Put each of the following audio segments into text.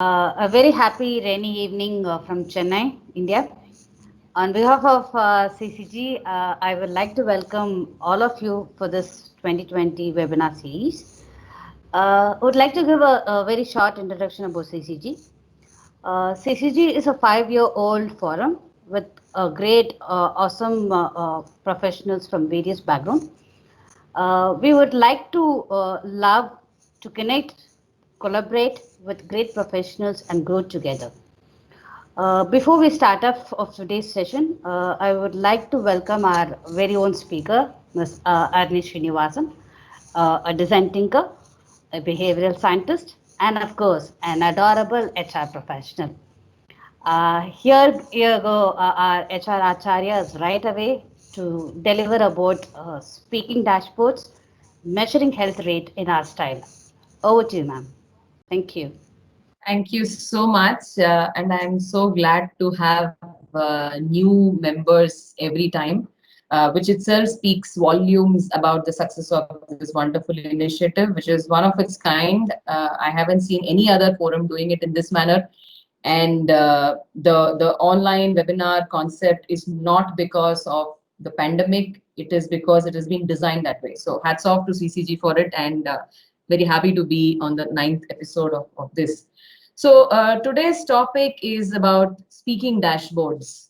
A very happy rainy evening from Chennai, India. On behalf of CCG, I would like to welcome all of you for this 2020 webinar series. I would like to give a very short introduction about CCG. CCG is a 5-year-old forum with great, awesome professionals from various backgrounds. We would like to love to connect, collaborate with great professionals and grow together. Before we start off of today's session, I would like to welcome our very own speaker, Ms. Arni Srinivasan, a design thinker, a behavioral scientist, and of course, an adorable HR professional. Here go our HR Acharyas right away to deliver about speaking dashboards, measuring health rate in our style. Over to you, ma'am. Thank you. Thank you so much. And I'm so glad to have new members every time, which itself speaks volumes about the success of this wonderful initiative, which is one of its kind. I haven't seen any other forum doing it in this manner. And the online webinar concept is not because of the pandemic. It is because it has been designed that way. So hats off to CCG for it, and very happy to be on the 9th episode of this. So today's topic is about speaking dashboards.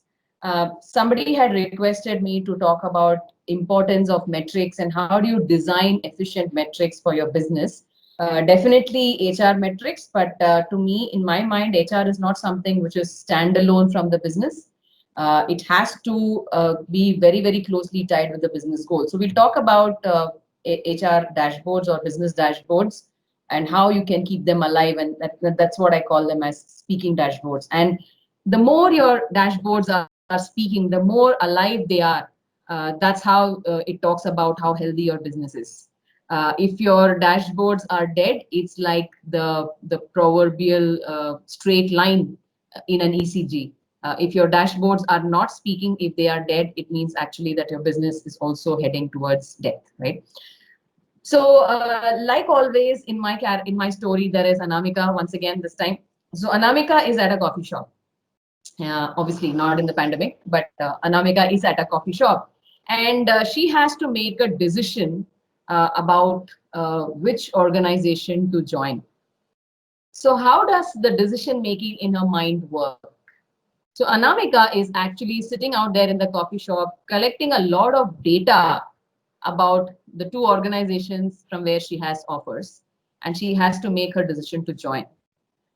Somebody had requested me to talk about importance of metrics and how do you design efficient metrics for your business. Definitely HR metrics, but to me, in my mind, HR is not something which is standalone from the business. It has to be very, very closely tied with the business goals. So we'll talk about HR dashboards or business dashboards and how you can keep them alive. And that's what I call them as speaking dashboards. And the more your dashboards are speaking, the more alive they are. That's how it talks about how healthy your business is. If your dashboards are dead, it's like the proverbial straight line in an ECG. If your dashboards are not speaking, if they are dead, it means actually that your business is also heading towards death, right? So, like always in my story, there is Anamika once again this time. So Anamika is at a coffee shop. Obviously not in the pandemic, but Anamika is at a coffee shop, and she has to make a decision about which organization to join. So how does the decision making in her mind work? So Anamika is actually sitting out there in the coffee shop, collecting a lot of data about the two organizations from where she has offers, and she has to make her decision to join.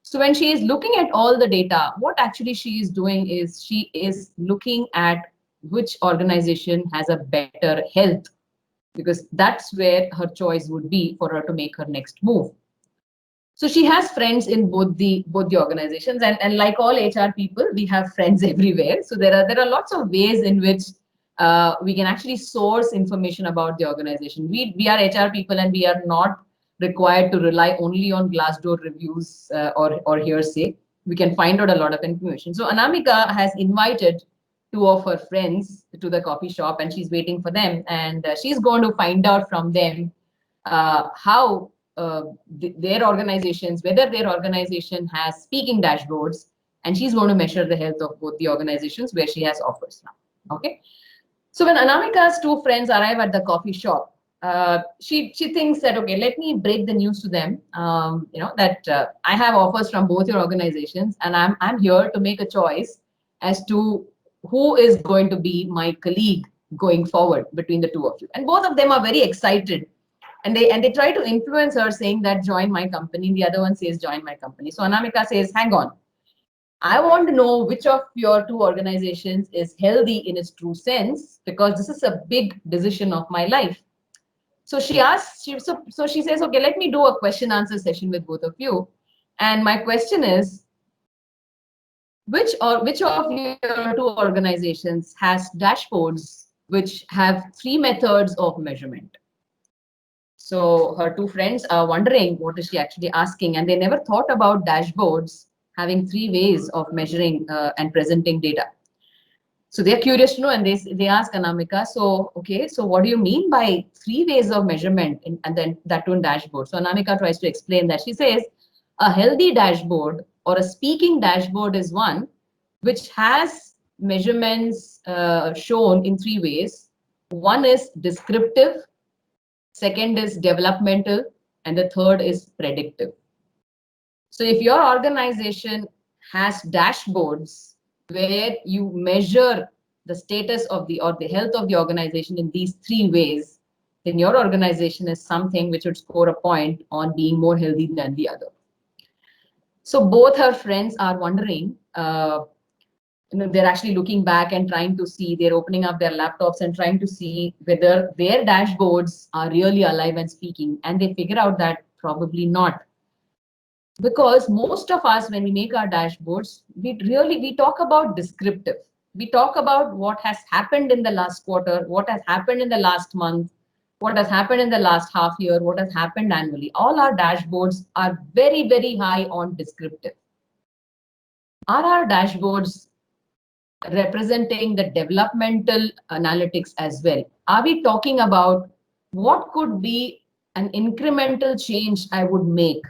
So when she is looking at all the data, what actually she is doing is she is looking at which organization has a better health, because that's where her choice would be for her to make her next move. So she has friends in both the organizations, and like all HR people, we have friends everywhere. So there are lots of ways in which we can actually source information about the organization. We are HR people, and we are not required to rely only on Glassdoor reviews or hearsay. We can find out a lot of information. So Anamika has invited two of her friends to the coffee shop, and she's waiting for them, and she's going to find out from them how their organizations, whether their organization has speaking dashboards, and she's going to measure the health of both the organizations where she has offers now. Okay. So when Anamika's two friends arrive at the coffee shop, she thinks that, okay, let me break the news to them. That I have offers from both your organizations, and I'm here to make a choice as to who is going to be my colleague going forward between the two of you. And both of them are very excited, and they try to influence her, saying that join my company. The other one says join my company. So Anamika says, hang on, I want to know which of your two organizations is healthy in its true sense, because this is a big decision of my life. So she asks, so she says, okay, let me do a question answer session with both of you. And my question is, which of your two organizations has dashboards which have 3 methods of measurement? So her two friends are wondering what is she actually asking, and they never thought about dashboards having 3 ways of measuring and presenting data. So they're curious to know, and they ask Anamika, so okay, so what do you mean by 3 ways of measurement and then that too in dashboard? So Anamika tries to explain that. She says a healthy dashboard or a speaking dashboard is one which has measurements shown in three ways. One is descriptive, second is developmental, and the third is predictive. So if your organization has dashboards where you measure the status of the or the health of the organization in these three ways, then your organization is something which would score a point on being more healthy than the other. So both her friends are wondering, they're actually looking back and trying to see, they're opening up their laptops and trying to see whether their dashboards are really alive and speaking. And they figure out that probably not. Because most of us, when we make our dashboards, we talk about descriptive. We talk about what has happened in the last quarter, what has happened in the last month, what has happened in the last half year, what has happened annually. All our dashboards are very, very high on descriptive. Are our dashboards representing the developmental analytics as well? Are we talking about what could be an incremental change I would make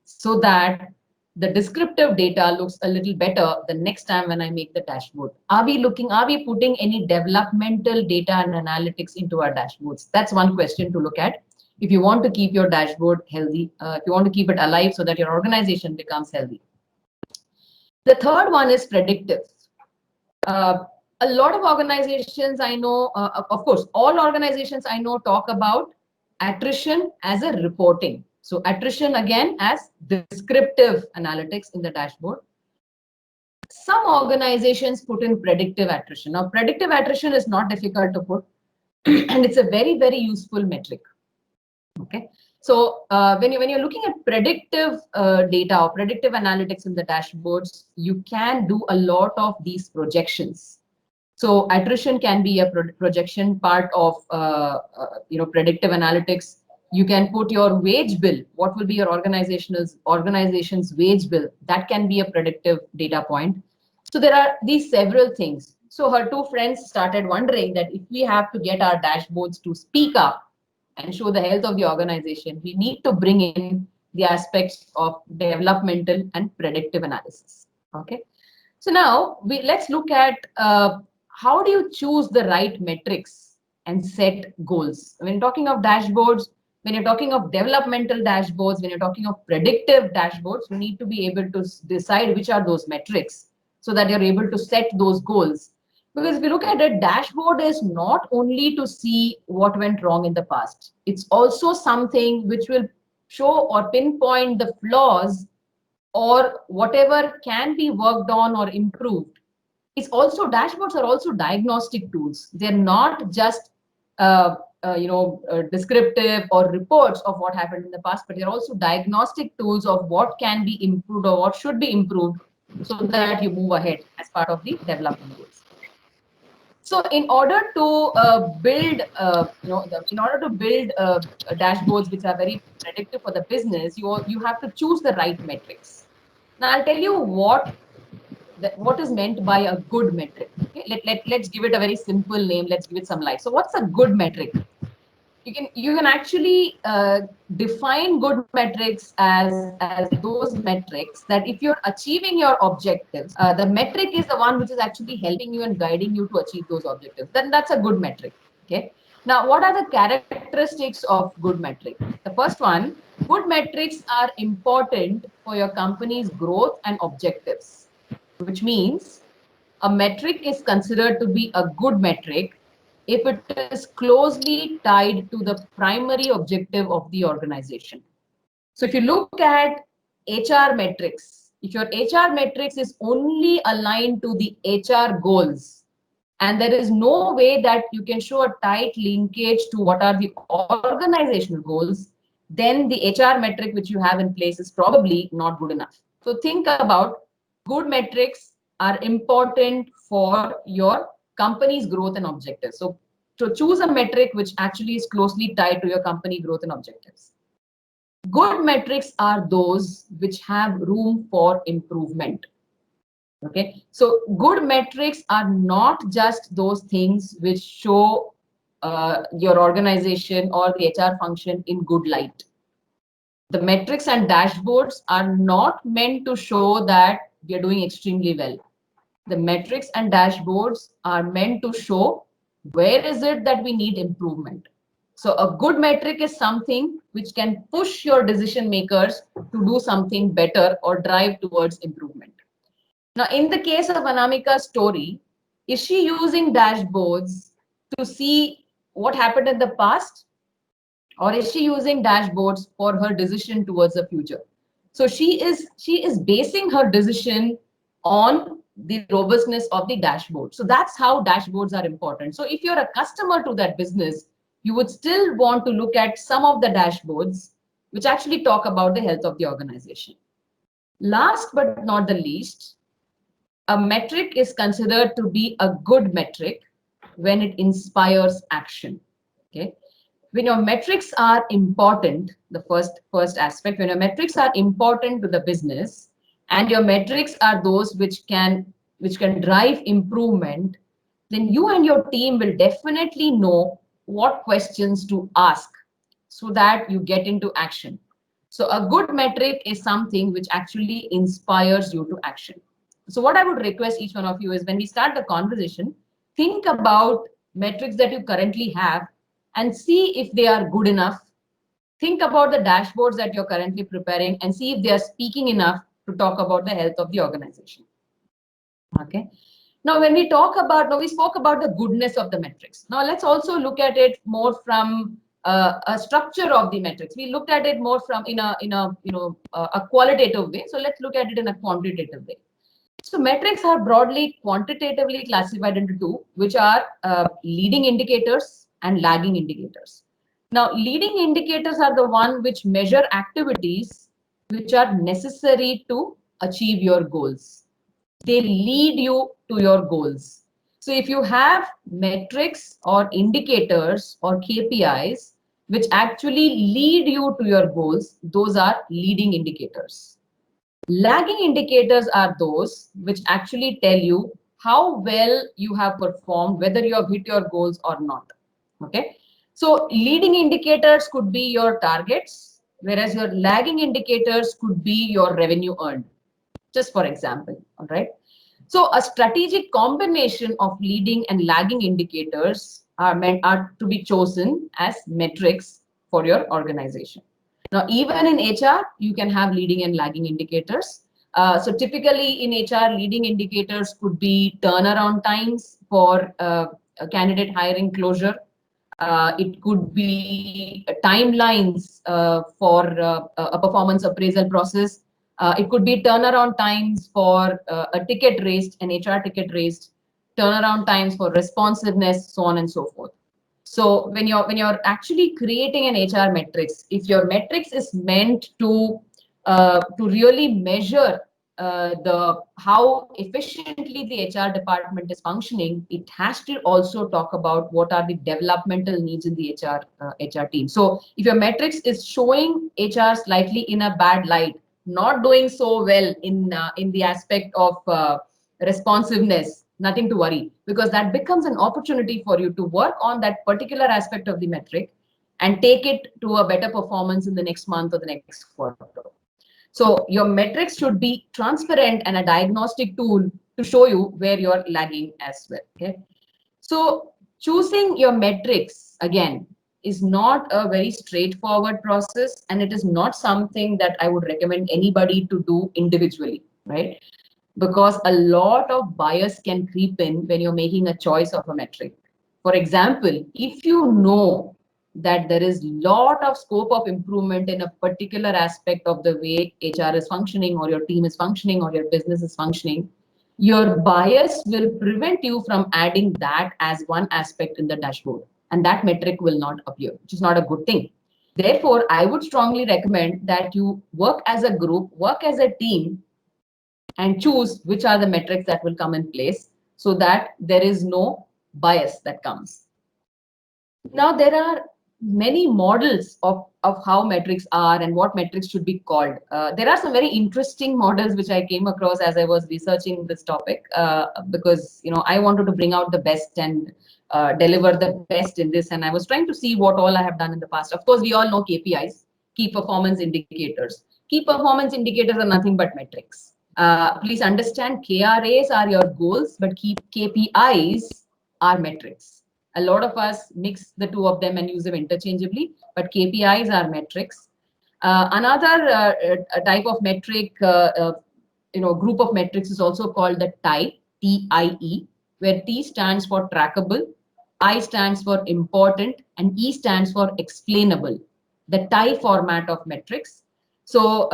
so that the descriptive data looks a little better the next time when I make the dashboard? Are we putting any developmental data and analytics into our dashboards? That's one question to look at if you want to keep your dashboard healthy, if you want to keep it alive so that your organization becomes healthy. The third one is predictive. A lot of organizations I know, of course, all organizations I know talk about attrition as a reporting. So attrition again as descriptive analytics in the dashboard. Some organizations put in predictive attrition. Now, predictive attrition is not difficult to put, and it's a very, very useful metric. Okay. So when you're looking at predictive data or predictive analytics in the dashboards, you can do a lot of these projections. So attrition can be a projection part of predictive analytics. You can put your wage bill. What will be your organization's wage bill? That can be a predictive data point. So there are these several things. So her two friends started wondering that if we have to get our dashboards to speak up and show the health of the organization, we need to bring in the aspects of developmental and predictive analysis. Okay. So now let's look at how do you choose the right metrics and set goals? When talking of dashboards, when you're talking of developmental dashboards, when you're talking of predictive dashboards, you need to be able to decide which are those metrics so that you're able to set those goals. Because if you look at it, dashboard is not only to see what went wrong in the past. It's also something which will show or pinpoint the flaws or whatever can be worked on or improved. It's also, dashboards are also diagnostic tools. They're not just descriptive or reports of what happened in the past, but they're also diagnostic tools of what can be improved or what should be improved so that you move ahead as part of the development goals. So in order to build dashboards which are very predictive for the business, you have to choose the right metrics. Now I'll tell you what is meant by a good metric. Okay? Let's give it a very simple name. Let's give it some life. So what's a good metric? You can actually define good metrics as those metrics that if you're achieving your objectives, the metric is the one which is actually helping you and guiding you to achieve those objectives. Then that's a good metric. Okay. Now, what are the characteristics of good metric? The first one, good metrics are important for your company's growth and objectives, which means a metric is considered to be a good metric if it is closely tied to the primary objective of the organization. So if you look at HR metrics, if your HR metrics is only aligned to the HR goals, and there is no way that you can show a tight linkage to what are the organizational goals, then the HR metric which you have in place is probably not good enough. So think about good metrics are important for your company's growth and objectives. So to choose a metric which actually is closely tied to your company growth and objectives. Good metrics are those which have room for improvement. Okay, so good metrics are not just those things which show your organization or the HR function in good light. The metrics and dashboards are not meant to show that we are doing extremely well. The metrics and dashboards are meant to show where is it that we need improvement. So a good metric is something which can push your decision makers to do something better or drive towards improvement. Now, in the case of Anamika's story, is she using dashboards to see what happened in the past, or is she using dashboards for her decision towards the future? So she is basing her decision on the robustness of the dashboard. So that's how dashboards are important. So if you're a customer to that business, you would still want to look at some of the dashboards which actually talk about the health of the organization. Last but not the least, a metric is considered to be a good metric when it inspires action. Okay. When your metrics are important, the first aspect, when your metrics are important to the business and your metrics are those which can drive improvement, then you and your team will definitely know what questions to ask so that you get into action. So a good metric is something which actually inspires you to action. So what I would request each one of you is, when we start the conversation, think about metrics that you currently have and see if they are good enough. Think about the dashboards that you're currently preparing and see if they are speaking enough to talk about the health of the organization. Okay. Now, when we talk about, now we spoke about the goodness of the metrics. Now let's also look at it more from a structure of the metrics. We looked at it more from a qualitative way. So let's look at it in a quantitative way. So metrics are broadly quantitatively classified into two, which are leading indicators and lagging indicators. Now, leading indicators are the one which measure activities which are necessary to achieve your goals. They lead you to your goals. So if you have metrics or indicators or KPIs which actually lead you to your goals, those are leading indicators. Lagging indicators are those which actually tell you how well you have performed, whether you have hit your goals or not. Okay. So leading indicators could be your targets, whereas your lagging indicators could be your revenue earned, just for example. All right. So a strategic combination of leading and lagging indicators are to be chosen as metrics for your organization. Now, even in HR, you can have leading and lagging indicators. So typically in HR, leading indicators could be turnaround times for a candidate hiring closure. It could be timelines for a performance appraisal process. It could be turnaround times for a ticket raised, an HR ticket raised, turnaround times for responsiveness, so on and so forth. So when you're actually creating an HR metrics, if your metrics is meant to really measure the how efficiently the HR department is functioning, it has to also talk about what are the developmental needs in the HR team. So if your metrics is showing HR slightly in a bad light, not doing so well in the aspect of responsiveness, nothing to worry, because that becomes an opportunity for you to work on that particular aspect of the metric and take it to a better performance in the next month or the next quarter. So your metrics should be transparent and a diagnostic tool to show you where you're lagging as well. Okay. So choosing your metrics, again, is not a very straightforward process, and it is not something that I would recommend anybody to do individually, right? Because a lot of bias can creep in when you're making a choice of a metric. For example, if you know that there is lot of scope of improvement in a particular aspect of the way HR is functioning, or your team is functioning, or your business is functioning, your bias will prevent you from adding that as one aspect in the dashboard, and that metric will not appear, which is not a good thing. Therefore, I would strongly recommend that you work as a group, work as a team, and choose which are the metrics that will come in place so that there is no bias that comes. Now, there are many models of how metrics are and what metrics should be called. There are some very interesting models which I came across as I was researching this topic, because I wanted to bring out the best and deliver the best in this. And I was trying to see what all I have done in the past. Of course, we all know KPIs. key performance indicators. Key performance indicators are nothing but metrics. Please understand, KRAs are your goals, but KPIs are metrics. A lot of us mix the two of them and use them interchangeably, but KPIs are metrics. Another type of metric, group of metrics is also called the TIE, TIE, where T stands for trackable, I stands for important, and E stands for explainable. The TIE format of metrics. So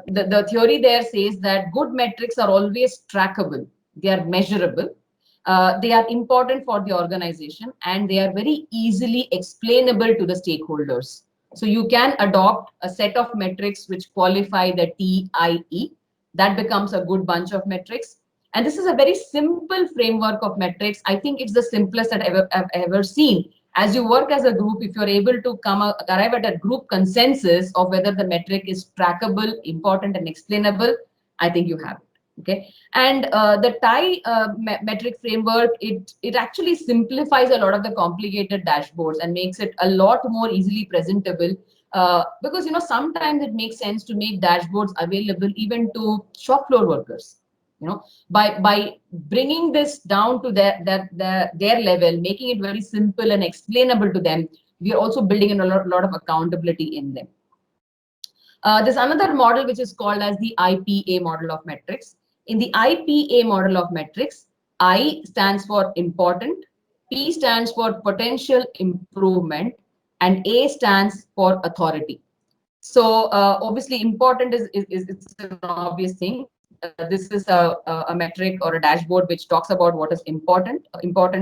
the theory there says that good metrics are always trackable. They are measurable. They are important for the organization, and they are very easily explainable to the stakeholders. So you can adopt a set of metrics which qualify the TIE. That becomes a good bunch of metrics. And this is a very simple framework of metrics. I think it's the simplest that I've ever seen. As you work as a group, if you're able to arrive at a group consensus of whether the metric is trackable, important, and explainable, I think you have it. Okay, and the TIE metric framework, it actually simplifies a lot of the complicated dashboards and makes it a lot more easily presentable. Because sometimes it makes sense to make dashboards available even to shop floor workers. By bringing this down to their level, making it very simple and explainable to them, we are also building in a lot of accountability in them. There's another model which is called as the IPA model of metrics. In the IPA model of metrics, I stands for important, P stands for potential improvement, and A stands for authority. So obviously important is it's an obvious thing. This is a metric or a dashboard which talks about what is important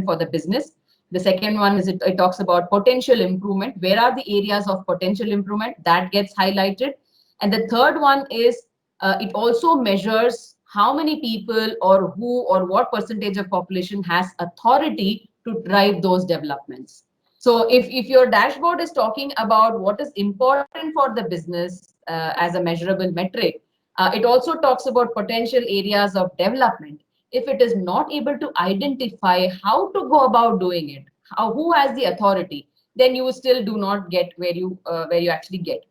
for the business. The second one is it talks about potential improvement. Where are the areas of potential improvement? That gets highlighted. And the third one is it also measures how many people or who or what percentage of population has authority to drive those developments. So if your dashboard is talking about what is important for the business as a measurable metric, it also talks about potential areas of development. If it is not able to identify how to go about doing it, who has the authority, then you still do not get where you actually get.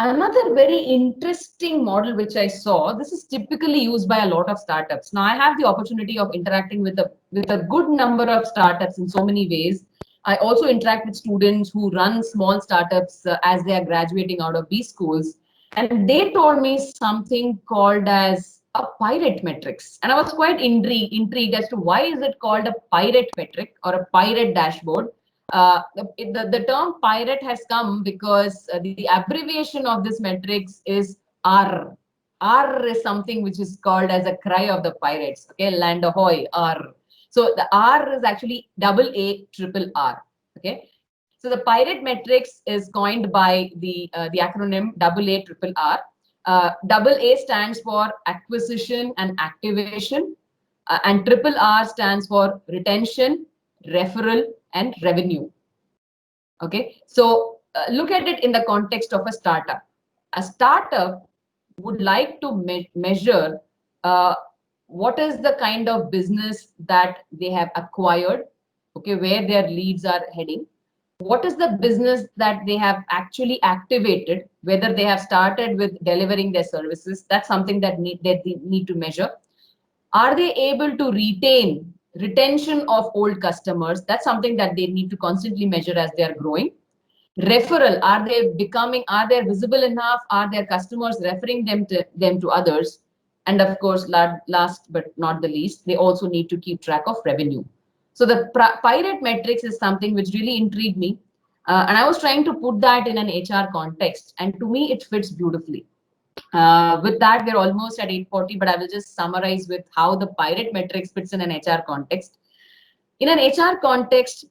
Another very interesting model which I saw, this is typically used by a lot of startups. Now I have the opportunity of interacting with a good number of startups in so many ways. I also interact with students who run small startups as they are graduating out of these schools. And they told me something called as a pirate metrics. And I was quite intrigued as to why is it called a pirate metric or a pirate dashboard. The term pirate has come because the abbreviation of this metrics is R. R is something which is called as a cry of the pirates. Okay, land ahoy, R. So the R is actually double A triple R. Okay, so the pirate metrics is coined by the acronym double A triple R. Double A stands for acquisition and activation, and triple R stands for retention, referral, and revenue. Okay, so look at it in the context of a startup. A startup would like to measure what is the kind of business that they have acquired, okay, where their leads are heading. What is the business that they have actually activated, whether they have started with delivering their services. That's something that they need to measure. Are they able to retention of old customers? That's something that they need to constantly measure as they are growing. Referral, are they visible enough? Are their customers referring them to others? And of course, last but not the least, they also need to keep track of revenue. So the pirate metrics is something which really intrigued me. And I was trying to put that in an HR context. And to me, it fits beautifully. With that, we're almost at 8:40, but I will just summarize with how the pirate metrics fits in an HR context. In an HR context,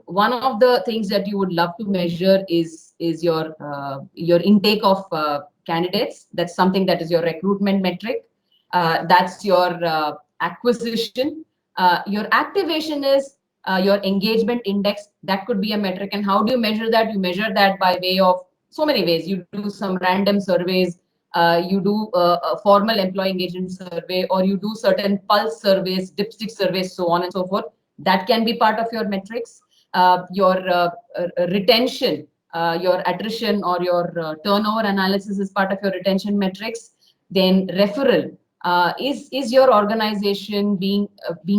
one of the things that you would love to measure is your intake of candidates. That's something that is your recruitment metric. That's your acquisition. Your activation is your engagement index. That could be a metric. And how do you measure that? You measure that by way of so many ways. You do some random surveys. You do a formal employee engagement survey, or you do certain pulse surveys, dipstick surveys, so on and so forth. That can be part of your metrics. Your retention. your attrition or your turnover analysis is part of your retention metrics, then referral. Is your organization being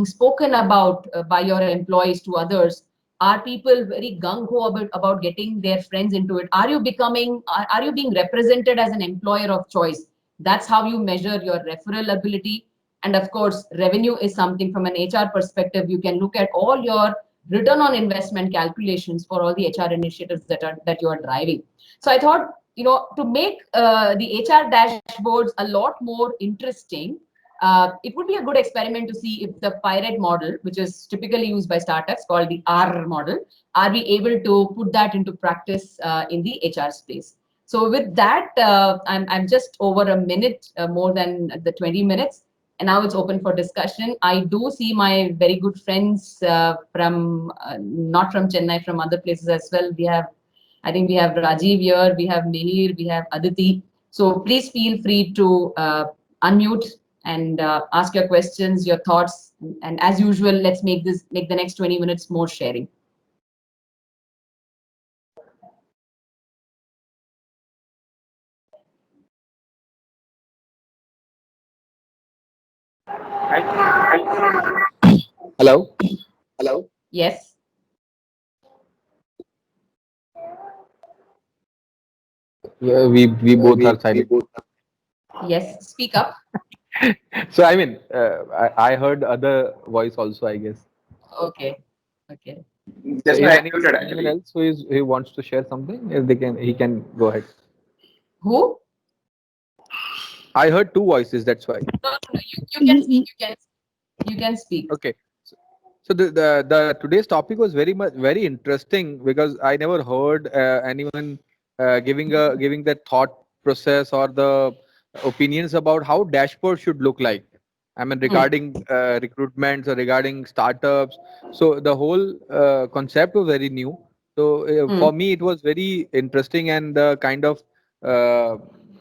spoken about by your employees to others? Are people very gung-ho about getting their friends into it? Are you being represented as an employer of choice? That's how you measure your referral ability. And of course, revenue is something from an HR perspective. You can look at all your return on investment calculations for all the HR initiatives that you are driving. So I thought, to make the HR dashboards a lot more interesting, it would be a good experiment to see if the pirate model, which is typically used by startups called the R model, are we able to put that into practice in the HR space? So with that, I'm just over a minute more than the 20 minutes. And now it's open for discussion. I do see my very good friends from not from Chennai, from other places as well. I think we have Rajiv here, we have Mihir, we have Aditi. So please feel free to unmute and ask your questions, your thoughts. And as usual, let's make the next 20 minutes more sharing. Hello. Yes. Yeah, we both are silent. Yes. Speak up. So I mean, I heard other voice also, I guess. Okay. Okay. So if anyone else who wants to share something, if he can go ahead. Who? I heard two voices. That's why. No. You can speak. You can speak. Okay. So the today's topic was very interesting because I never heard anyone giving the thought process or the opinions about how dashboard should look like. I mean, regarding recruitments or regarding startups. So the whole concept was very new. So for me, it was very interesting, and the kind of uh,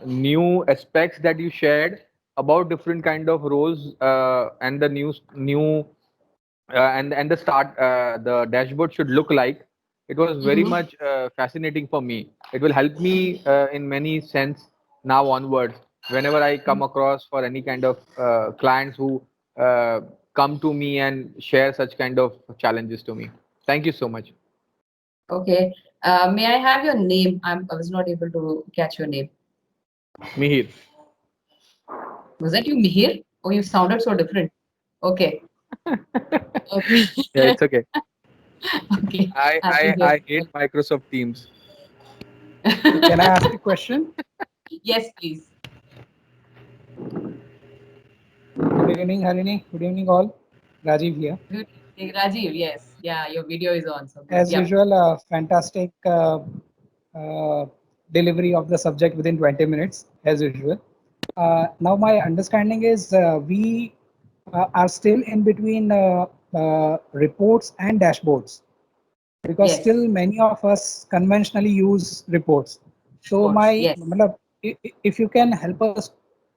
new aspects that you shared about different kind of roles and the new and the dashboard should look like. It was very much fascinating for me. It will help me in many sense now onwards whenever I come across for any kind of clients who uh, come to me and share such kind of challenges to me. Thank you so much. Okay. May I have your name? I was not able to catch your name. Mihir. Was that you, Mihir? Oh, you sounded so different. Okay. Okay. Yeah, it's okay. Okay. I, Happy I to- I hate Microsoft Teams. Can I ask a question? Yes, please. Good evening, Harini. Good evening, all. Rajiv here. Good. Rajiv, yes. Yeah, your video is on. So good. As Yep. usual, fantastic delivery of the subject within 20 minutes, as usual. Now, my understanding is we are still in between reports and dashboards because Yes. still many of us conventionally use reports. So, Yes. if you can help us,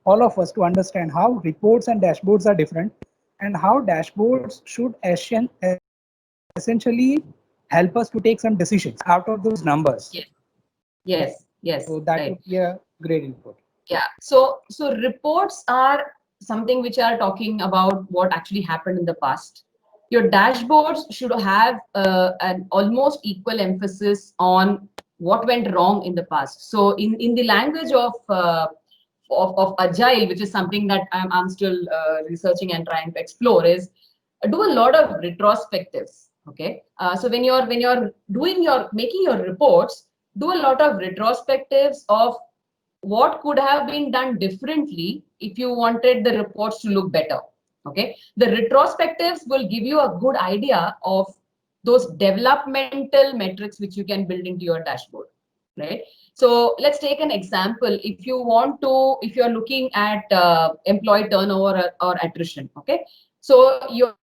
all of us, to understand how reports and dashboards are different and how dashboards should essentially help us to take some decisions out of those numbers. Yes. Yes. Yes. So that Right. would be a great input. Yeah. So reports are something which are talking about what actually happened in the past. Your dashboards should have an almost equal emphasis on what went wrong in the past. So in the language of agile, which is something that I'm still researching and trying to explore, is do a lot of retrospectives. Okay. So when you're making your reports, do a lot of retrospectives of what could have been done differently if you wanted the reports to look better. Okay. The retrospectives will give you a good idea of those developmental metrics which you can build into your dashboard. Right. So let's take an example. If you're looking at employee turnover or attrition. Okay. So you're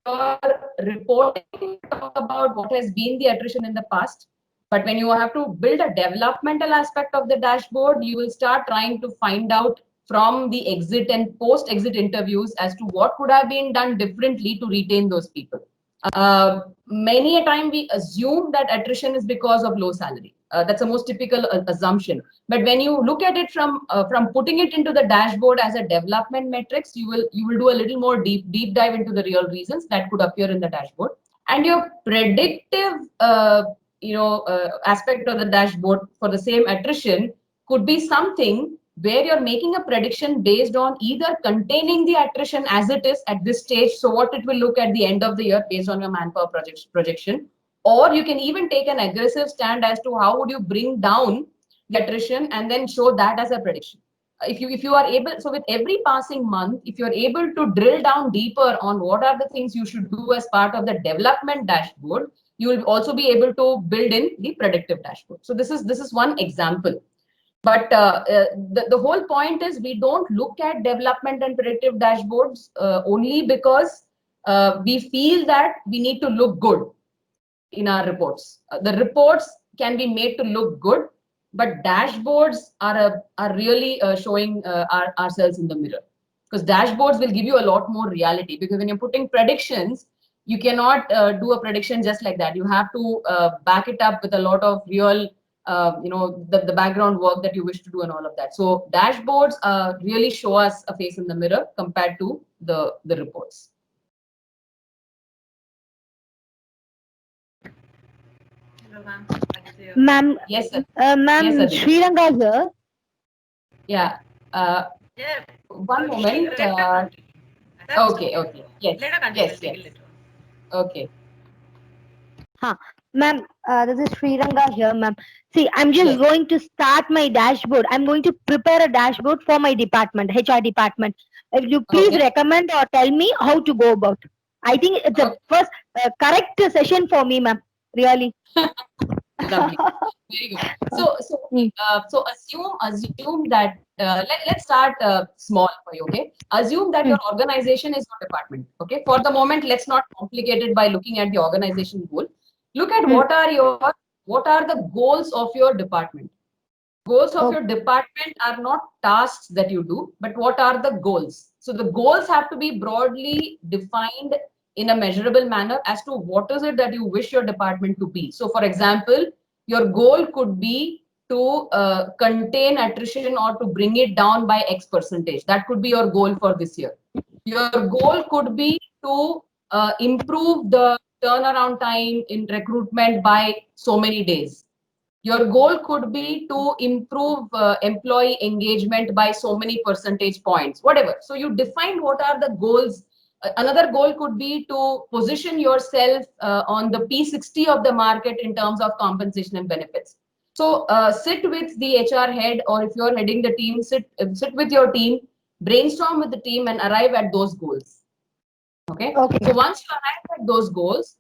reporting about what has been the attrition in the past. But when you have to build a developmental aspect of the dashboard, you will start trying to find out from the exit and post-exit interviews as to what could have been done differently to retain those people. Many a time we assume that attrition is because of low salary. That's the most typical assumption. But when you look at it from putting it into the dashboard as a development metrics, you will do a little more deep dive into the real reasons that could appear in the dashboard. And your predictive aspect of the dashboard for the same attrition could be something where you're making a prediction based on either containing the attrition as it is at this stage, so what it will look at the end of the year based on your manpower projection, or you can even take an aggressive stand as to how would you bring down the attrition and then show that as a prediction. If you are able, so with every passing month, if you're able to drill down deeper on what are the things you should do as part of the development dashboard, you will also be able to build in the predictive dashboard. So this is one example. But the whole point is we don't look at development and predictive dashboards only because we feel that we need to look good in our reports. The reports can be made to look good, but dashboards are really showing ourselves in the mirror, because dashboards will give you a lot more reality. Because when you're putting predictions, you cannot do a prediction just like that. You have to back it up with a lot of real the background work that you wish to do and all of that. So dashboards really show us a face in the mirror compared to the reports. Ma'am, Yes, sir. ma'am, Yes, sir. Sriranga here. Yeah. One moment. Okay. Yes. Okay. Ma'am, this is Sriranga here, ma'am. See, I'm just Yes. going to start my dashboard. I'm going to prepare a dashboard for my department, HR department. If you please Okay. recommend or tell me how to go about. I think it's the Okay. first correct session for me, ma'am. Really. Lovely. Very good. So assume that let's start small for you. Okay. Assume that your organization is your department. Okay. For the moment, let's not complicate it by looking at the organization goal. Look at what are the goals of your department. Goals of your department are not tasks that you do, but what are the goals? So the goals have to be broadly defined in a measurable manner as to what is it that you wish your department to be. So for example, your goal could be to contain attrition or to bring it down by X percentage. That could be your goal for this year. Your goal could be to improve the turnaround time in recruitment by so many days. Your goal could be to improve employee engagement by so many percentage points, whatever. So you define what are the goals. Another goal could be to position yourself on the P60 of the market in terms of compensation and benefits. So sit with the HR head, or if you're heading the team, sit with your team, brainstorm with the team and arrive at those goals. Okay. So once you arrive at those goals,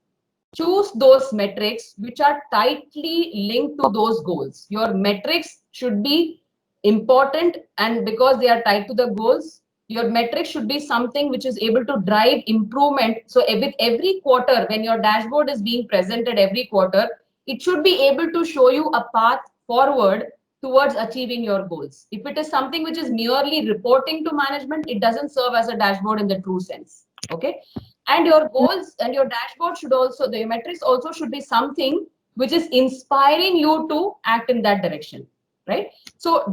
choose those metrics which are tightly linked to those goals. Your metrics should be important, and because they are tied to the goals, your metrics should be something which is able to drive improvement. So with every quarter, when your dashboard is being presented every quarter, it should be able to show you a path forward towards achieving your goals. If it is something which is merely reporting to management, it doesn't serve as a dashboard in the true sense. Okay. And your goals and your dashboard should also, the metrics also should be something which is inspiring you to act in that direction, right? So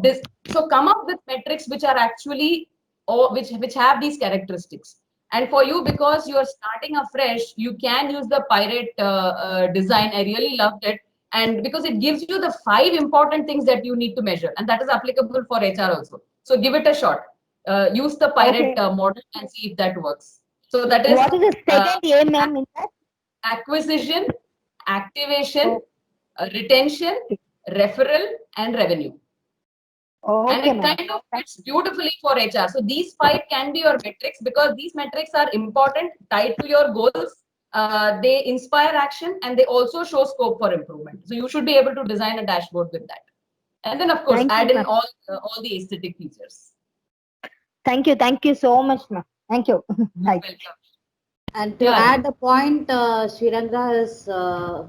come up with metrics which are actually, or which have these characteristics. And for you, because you are starting afresh, you can use the pirate design. I really loved it. And because it gives you the 5 important things that you need to measure, and that is applicable for HR also. So give it a shot. Use the pirate model and see if that works. So that is, what is the second aim, ma'am, in that? Acquisition, activation, retention, referral, and revenue. And it kind of fits beautifully for HR. So these 5 can be your metrics, because these metrics are important, tied to your goals. They inspire action, and they also show scope for improvement. So you should be able to design a dashboard with that. And then, of course, add in all the aesthetic features. Thank you so much, ma'am. Thank you. Welcome. And to add the point, Sriranga is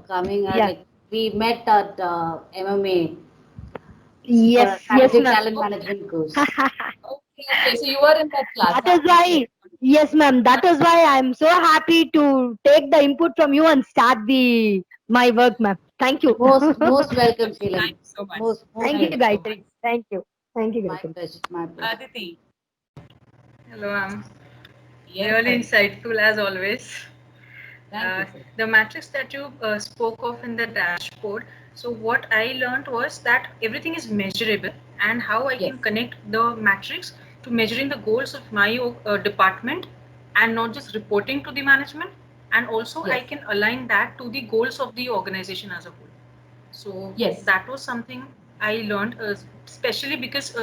coming. Like we met at MMA. Yes, strategic ma'am. talent management course. Okay. So you were in that class. That is why Yes, ma'am. That is why I'm so happy to take the input from you and start the my work, ma'am. Thank you. Most welcome, Sheila. Thank you so much. Most Thank you, Thank you so welcome. much. Gayatri. Thank you. Thank you, My Gayatri. pleasure. My pleasure. Aditi. Hello, I'm Yes, really Aditi. insightful as always. Thank you, sir. The matrix that you spoke of in the dashboard. So what I learned was that everything is measurable, and how I Yes. can connect the matrix to measuring the goals of my department, and not just reporting to the management, and also I Yes. can align that to the goals of the organization as a whole. So Yes. that was something I learned, especially because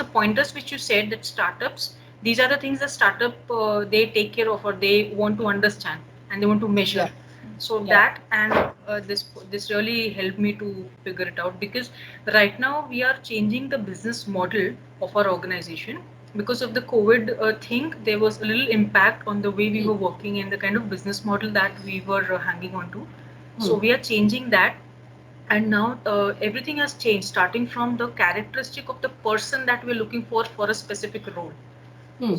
the pointers which you said, that startups, these are the things that startup they take care of, or they want to understand and they want to measure. Yeah. So Yeah. that, and this really helped me to figure it out, because right now we are changing the business model of our organization. Because of the COVID thing, there was a little impact on the way we were working and the kind of business model that we were hanging on to. So we are changing that, and now everything has changed, starting from the characteristic of the person that we're looking for a specific role.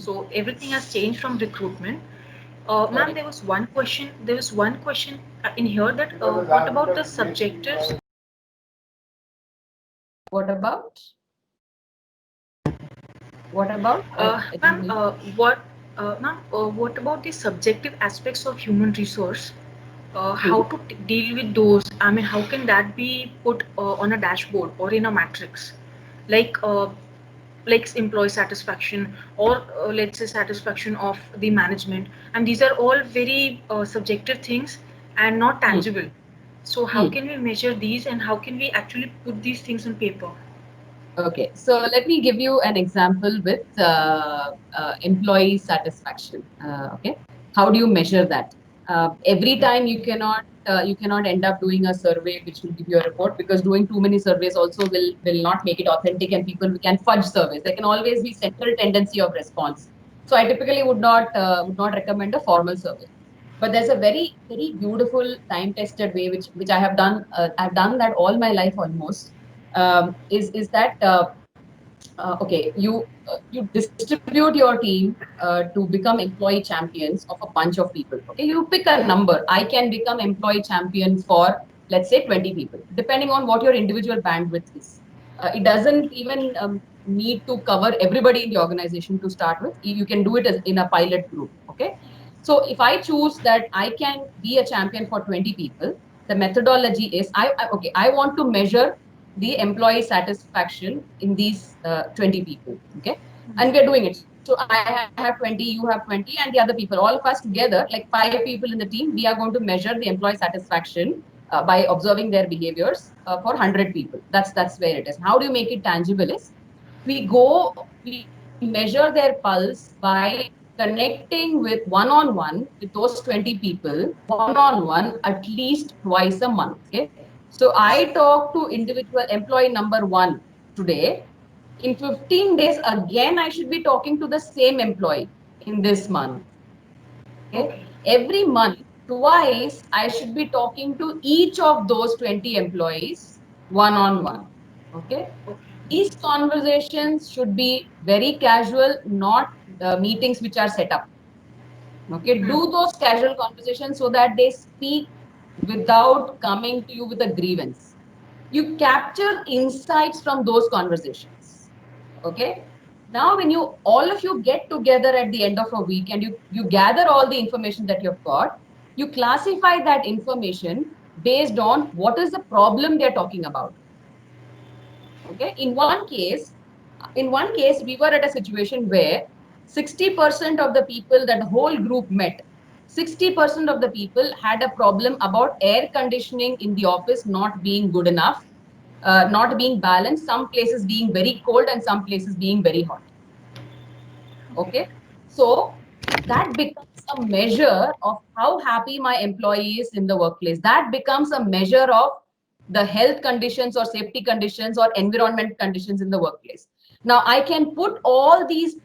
So everything has changed from recruitment. Ma'am, Correct. there was one question in here, that what about the subjectives? What about? What about? I didn't Ma'am, hear you. what about the subjective aspects of human resource? Hmm. How to deal with those? I mean, how can that be put on a dashboard or in a matrix? Like, employee satisfaction, or let's say satisfaction of the management, and these are all very subjective things and not Hmm. tangible. So how Hmm. can we measure these, and how can we actually put these things on paper? Okay, so let me give you an example with employee satisfaction. Okay, how do you measure that? Every time you cannot end up doing a survey which will give you a report, because doing too many surveys also will not make it authentic, and people can fudge surveys. There can always be central tendency of response. So I typically would not recommend a formal survey. But there's a very beautiful time tested way which I have done. I've done that all my life almost. Is that okay? You distribute your team to become employee champions of a bunch of people. Okay, you pick a number. I can become employee champion for, let's say, 20 people, depending on what your individual bandwidth is. It doesn't even need to cover everybody in the organization to start with. You can do it as in a pilot group. Okay, so if I choose that I can be a champion for 20 people, the methodology is okay. I want to measure the employee satisfaction in these 20 people. Okay, and we're doing it. So I have 20, you have 20, and the other people, all of us together, like 5 people in the team, we are going to measure the employee satisfaction by observing their behaviors for 100 people. That's where it is. How do you make it tangible? Is we measure their pulse by connecting with one-on-one with those 20 people, one-on-one at least twice a month. Okay, so I talk to individual employee number one today. In 15 days, again, I should be talking to the same employee in this month. Okay. Okay. Every month, twice, I should be talking to each of those 20 employees one on one. Okay. These conversations should be very casual, not meetings which are set up. Okay. Do those casual conversations so that they speak without coming to you with a grievance. You capture insights from those conversations. Okay, now when you all of you get together at the end of a week and you gather all the information that you've got, you classify that information based on what is the problem they're talking about. Okay, in one case we were at a situation where 60% of the people, that whole group met, 60% of the people had a problem about air conditioning in the office not being good enough, not being balanced, some places being very cold and some places being very hot. Okay, so that becomes a measure of how happy my employee is in the workplace. That becomes a measure of the health conditions or safety conditions or environment conditions in the workplace. Now I can put all these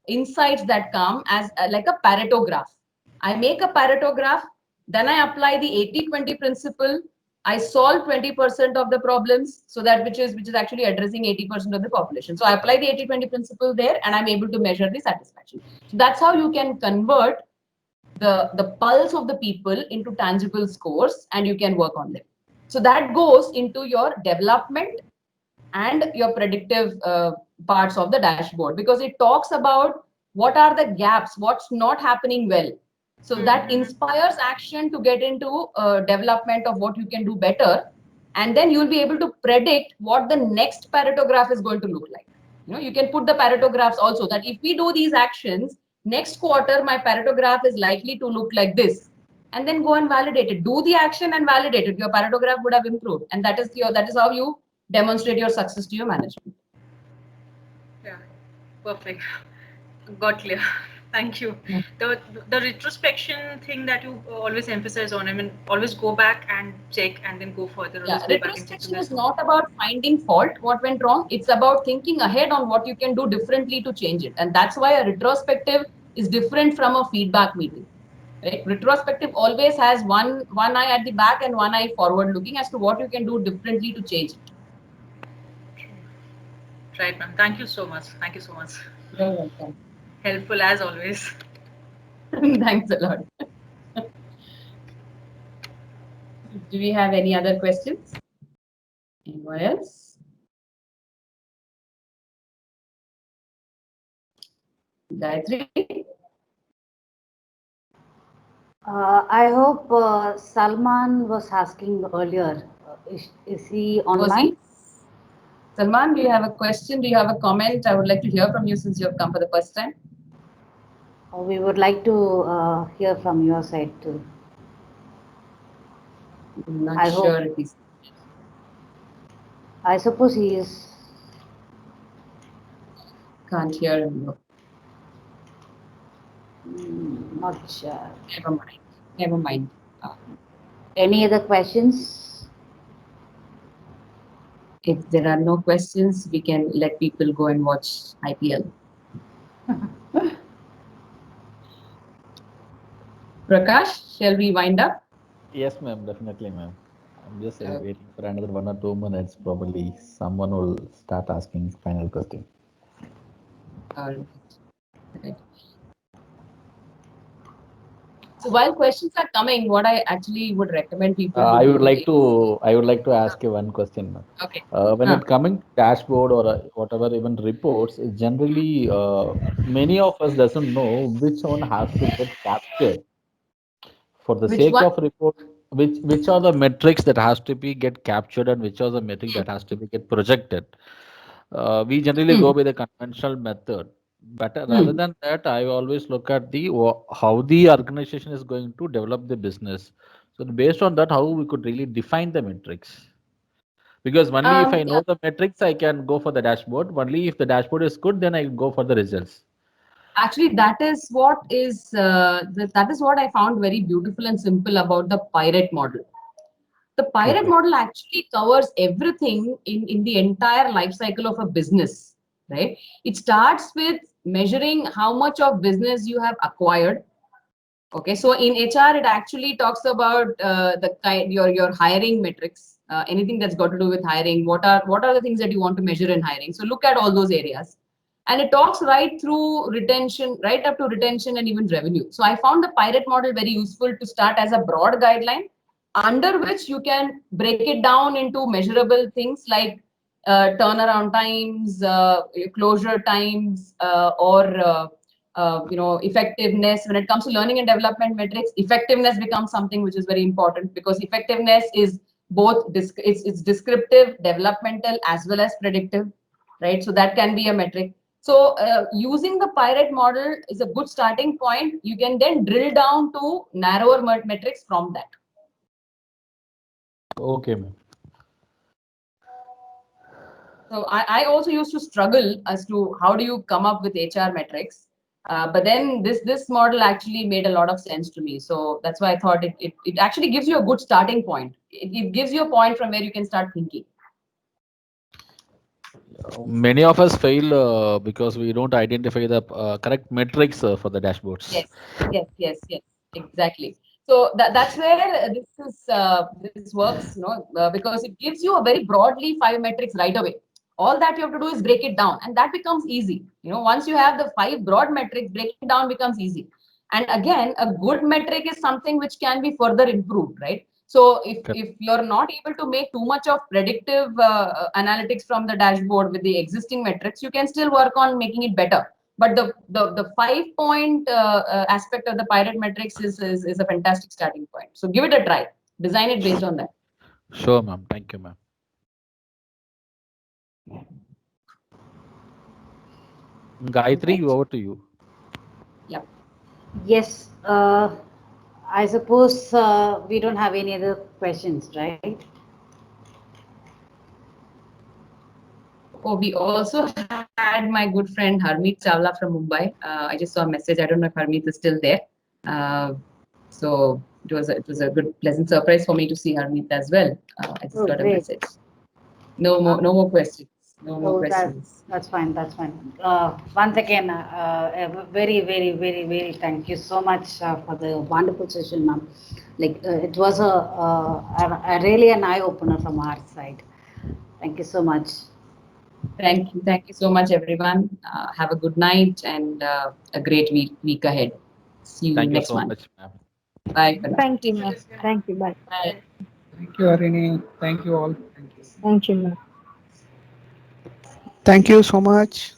insights that come as like a Pareto graph. I make a Pareto graph, then I apply the 80-20 principle, I solve 20% of the problems, so that which is actually addressing 80% of the population. So I apply the 80-20 principle there, and I'm able to measure the satisfaction. So that's how you can convert the pulse of the people into tangible scores, and you can work on them. So that goes into your development and your predictive parts of the dashboard, because it talks about what are the gaps, what's not happening well. So that inspires action to get into development of what you can do better. And then you'll be able to predict what the next Pareto graph is going to look like. You can put the Pareto graphs also, that if we do these actions, next quarter, my Pareto graph is likely to look like this. And then go and validate it. Do the action and validate it. Your Pareto graph would have improved. And that is how you demonstrate your success to your management. Yeah, perfect. Got clear. Thank you. Yeah. The retrospection thing that you always emphasize on, I mean, always go back and check and then go further. Yeah, Always go back and check retrospection the is best. not about finding fault, what went wrong. It's about thinking ahead on what you can do differently to change it. And that's why a retrospective is different from a feedback meeting. Right? Retrospective always has one eye at the back and one eye forward looking as to what you can do differently to change it. Right, ma'am. Thank you so much. Thank you so much. You're welcome. Helpful as always. Thanks a lot. Do we have any other questions? Anyone else? Gayatri? I hope Salman was asking earlier. Is he online? Salman, do you have a question? Do you have a comment? I would like to hear from you since you have come for the first time. We would like to hear from your side too. I'm not I sure hope- if he's. I suppose he is. Can't hear him. No. Not sure. Never mind. Never mind. Any other questions? If there are no questions, we can let people go and watch IPL. Prakash, shall we wind up? Yes, ma'am, definitely, ma'am. I'm just waiting for another 1 or 2 minutes. Probably someone will start asking final question. All right. So while questions are coming, what I actually would recommend people I do would like to ask you one question, ma'am. Okay. When it coming to dashboard or whatever even reports, generally many of us doesn't know which one has to get captured for the Which sake one? of report. Which are the metrics that has to be get captured and which are the metric that has to be get projected. We generally go with the conventional method, but rather than that, I always look at how the organization is going to develop the business. So based on that, how we could really define the metrics. Because only if I know the metrics, I can go for the dashboard. Only if the dashboard is good, then I go for the results. Actually, that is what I found very beautiful and simple about the pirate model. The pirate model actually covers everything in the entire life cycle of a business, right? It starts with measuring how much of business you have acquired. Okay, so in HR, it actually talks about your hiring metrics, anything that's got to do with hiring. What are the things that you want to measure in hiring? So look at all those areas. And it talks right through retention, right up to retention and even revenue. So I found the pirate model very useful to start as a broad guideline, under which you can break it down into measurable things like turnaround times, closure times, or effectiveness. When it comes to learning and development metrics, effectiveness becomes something which is very important, because effectiveness is both it's descriptive, developmental, as well as predictive, right? So that can be a metric. So using the pirate model is a good starting point. You can then drill down to narrower metrics from that. Okay, ma'am. So I also used to struggle as to how do you come up with HR metrics. But then this model actually made a lot of sense to me. So that's why I thought it actually gives you a good starting point. It gives you a point from where you can start thinking. Many of us fail because we don't identify the correct metrics for the dashboards. Yes, exactly. So that's where this works, because it gives you a very broadly 5 metrics right away. All that you have to do is break it down, and that becomes easy. Once you have the 5 broad metrics, breaking down becomes easy. And again, a good metric is something which can be further improved, right? So if you're not able to make too much of predictive analytics from the dashboard with the existing metrics, you can still work on making it better. But the 5-point aspect of the pirate metrics is a fantastic starting point. So give it a try. Design it based on that. Sure, ma'am. Thank you, ma'am. Gayatri, over to you. Yeah. Yes, I suppose we don't have any other questions, right? Oh, we also had my good friend Harmeet Chawla from Mumbai. I just saw a message. I don't know if Harmeet is still there. So it was a good, pleasant surprise for me to see Harmeet as well. I just got a Great. message. No more questions. No more Oh, questions. that's fine. That's fine. Once again, very, very, very, very thank you so much for the wonderful session, ma'am. Like it was a really an eye opener from our side. Thank you so much. Thank you so much, everyone. Have a good night and a great week ahead. See you Thank you next so month. much, ma'am. Bye for now. Thank you, ma'am. Thank you. Bye. Bye. Thank you, Harini. Thank you all. Thank you. Thank you, ma'am. Thank you so much.